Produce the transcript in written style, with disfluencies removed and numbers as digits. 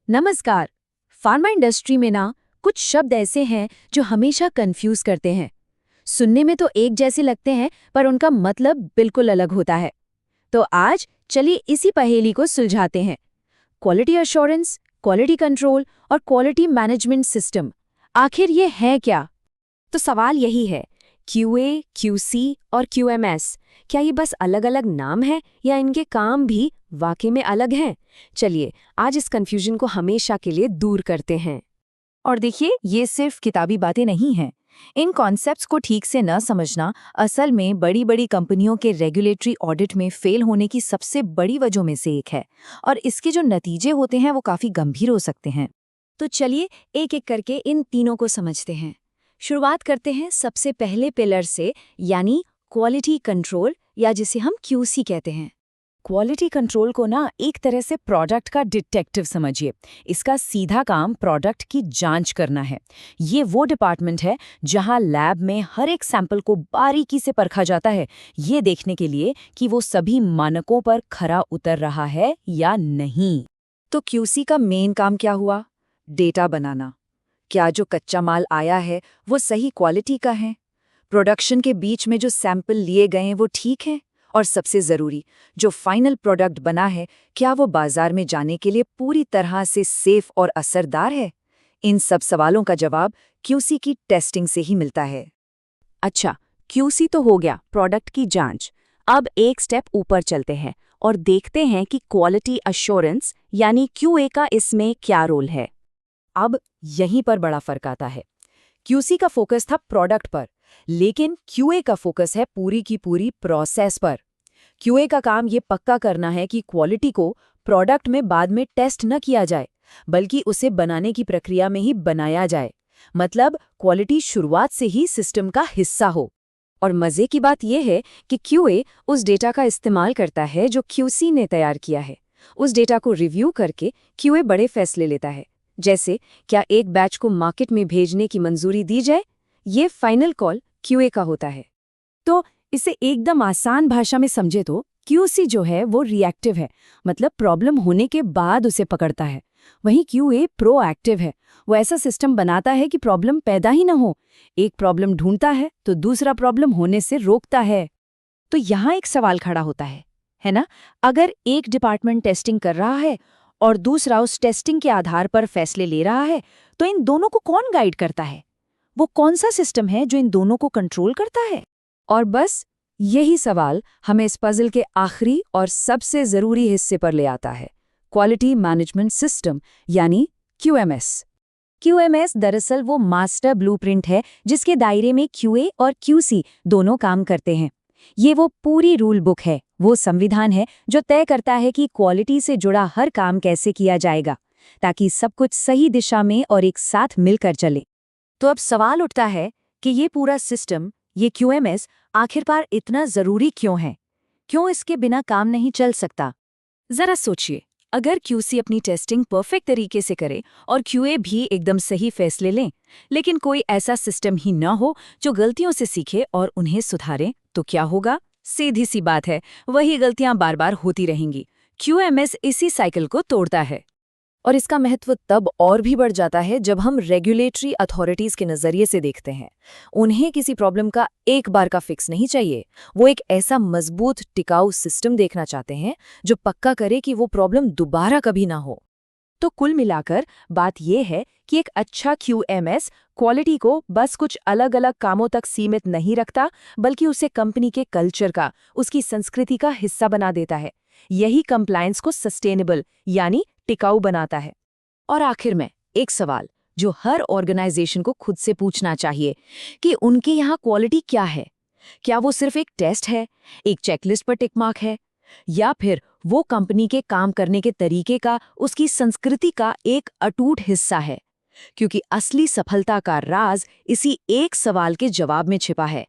नमस्कार। Pharma industry में ना कुछ शब्द ऐसे हैं जो हमेशा कंफ्यूज करते हैं। सुनने में तो एक जैसे लगते हैं पर उनका मतलब बिल्कुल अलग होता है। तो आज चलिए इसी पहेली को सुलझाते हैं। क्वालिटी अश्योरेंस, क्वालिटी कंट्रोल और क्वालिटी मैनेजमेंट सिस्टम, आखिर ये है क्या? तो सवाल यही है, क्यूए, क्यूसी और क्यूएमएस, क्या ये बस अलग-अलग नाम है या इनके काम भी वाकई में अलग हैं? चलिए आज इस कंफ्यूजन को हमेशा के लिए दूर करते हैं। और देखिए, ये सिर्फ किताबी बातें नहीं हैं। इन कॉन्सेप्ट्स को ठीक से न समझना असल में बड़ी बड़ी कंपनियों के रेगुलेटरी ऑडिट में फेल होने की सबसे बड़ी वजहों में से एक है, और इसके जो नतीजे होते हैं वो काफ़ी गंभीर हो सकते हैं। तो चलिए एक एक करके इन तीनों को समझते हैं। शुरुआत करते हैं सबसे पहले पिलर से, यानी क्वालिटी कंट्रोल, या जिसे हम क्यूसी कहते हैं। क्वालिटी कंट्रोल को ना एक तरह से प्रोडक्ट का डिटेक्टिव समझिए। इसका सीधा काम प्रोडक्ट की जांच करना है। ये वो डिपार्टमेंट है जहां लैब में हर एक सैंपल को बारीकी से परखा जाता है, ये देखने के लिए कि वो सभी मानकों पर खरा उतर रहा है या नहीं। तो क्यूसी का मेन काम क्या हुआ? डेटा बनाना। क्या जो कच्चा माल आया है वो सही क्वालिटी का है? प्रोडक्शन के बीच में जो सैंपल लिए गए हैं वो ठीक है? और सबसे ज़रूरी, जो फाइनल प्रोडक्ट बना है, क्या वो बाजार में जाने के लिए पूरी तरह से सेफ और असरदार है? इन सब सवालों का जवाब क्यूसी की टेस्टिंग से ही मिलता है। अच्छा, क्यूसी तो हो गया, प्रोडक्ट की जांच। अब एक स्टेप ऊपर चलते हैं और देखते हैं कि क्वालिटी अश्योरेंस यानी क्यूए का इसमें क्या रोल है। अब यहीं पर बड़ा फर्क आता है। क्यूसी का फोकस था प्रोडक्ट पर, लेकिन क्यूए का फोकस है पूरी की पूरी प्रोसेस पर। क्यूए का काम ये पक्का करना है कि क्वालिटी को प्रोडक्ट में बाद में टेस्ट न किया जाए, बल्कि उसे बनाने की प्रक्रिया में ही बनाया जाए। मतलब क्वालिटी शुरुआत से ही सिस्टम का हिस्सा हो। और मजे की बात यह है कि क्यूए उस डेटा का इस्तेमाल करता है जो क्यूसी ने तैयार किया है। उस डेटा को रिव्यू करके क्यूए बड़े फैसले लेता है, जैसे क्या एक बैच को मार्केट में भेजने की मंजूरी दी जाए। ये फाइनल कॉल क्यूए का होता है। तो इसे एकदम आसान भाषा में समझे तो क्यूसी जो है वो रिएक्टिव है, मतलब प्रॉब्लम होने के बाद उसे पकड़ता है। वहीं क्यूए प्रोएक्टिव है, वो ऐसा सिस्टम बनाता है कि प्रॉब्लम पैदा ही ना हो। एक प्रॉब्लम ढूंढता है तो दूसरा प्रॉब्लम होने से रोकता है। तो यहाँ एक सवाल खड़ा होता है ना? अगर एक डिपार्टमेंट टेस्टिंग कर रहा है और दूसरा उस टेस्टिंग के आधार पर फैसले ले रहा है, तो इन दोनों को कौन गाइड करता है? वो कौन सा सिस्टम है जो इन दोनों को कंट्रोल करता है? और बस यही सवाल हमें इस पजल के आखिरी और सबसे जरूरी हिस्से पर ले आता है, क्वालिटी मैनेजमेंट सिस्टम यानी क्यूएमएस। क्यूएमएस दरअसल वो मास्टर ब्लूप्रिंट है जिसके दायरे में क्यूए और क्यूसी दोनों काम करते हैं। ये वो पूरी रूल बुक है, वो संविधान है जो तय करता है कि क्वालिटी से जुड़ा हर काम कैसे किया जाएगा, ताकि सब कुछ सही दिशा में और एक साथ मिलकर चले। तो अब सवाल उठता है कि ये पूरा सिस्टम, ये क्यूएमएस आखिरकार इतना जरूरी क्यों है? क्यों इसके बिना काम नहीं चल सकता? जरा सोचिए, अगर क्यूसी अपनी टेस्टिंग परफेक्ट तरीके से करे और क्यूए भी एकदम सही फैसले लें, लेकिन कोई ऐसा सिस्टम ही न हो जो गलतियों से सीखे और उन्हें सुधारे, तो क्या होगा? सीधी सी बात है, वही गलतियां बार बार होती रहेंगी। क्यूएमएस इसी साइकिल को तोड़ता है। और इसका महत्व तब और भी बढ़ जाता है जब हम रेगुलेटरी अथॉरिटीज के नज़रिए से देखते हैं। उन्हें किसी प्रॉब्लम का एक बार का फिक्स नहीं चाहिए। वो एक ऐसा मजबूत टिकाऊ सिस्टम देखना चाहते हैं जो पक्का करे कि वो प्रॉब्लम दोबारा कभी ना हो। तो कुल मिलाकर बात यह है कि एक अच्छा क्यूएमएस क्वालिटी को बस कुछ अलग अलग कामों तक सीमित नहीं रखता, बल्कि उसे कंपनी के कल्चर का, उसकी संस्कृति का हिस्सा बना देता है। यही कंप्लायंस को सस्टेनेबल यानी टिकाऊ बनाता है। और आखिर में एक सवाल जो हर ऑर्गेनाइजेशन को खुद से पूछना चाहिए कि उनके यहाँ क्वालिटी क्या है? क्या वो सिर्फ एक टेस्ट है, एक चेकलिस्ट पर टिक मार्क है, या फिर वो कंपनी के काम करने के तरीके का, उसकी संस्कृति का एक अटूट हिस्सा है? क्योंकि असली सफलता का राज इसी एक सवाल के जवाब में छिपा है।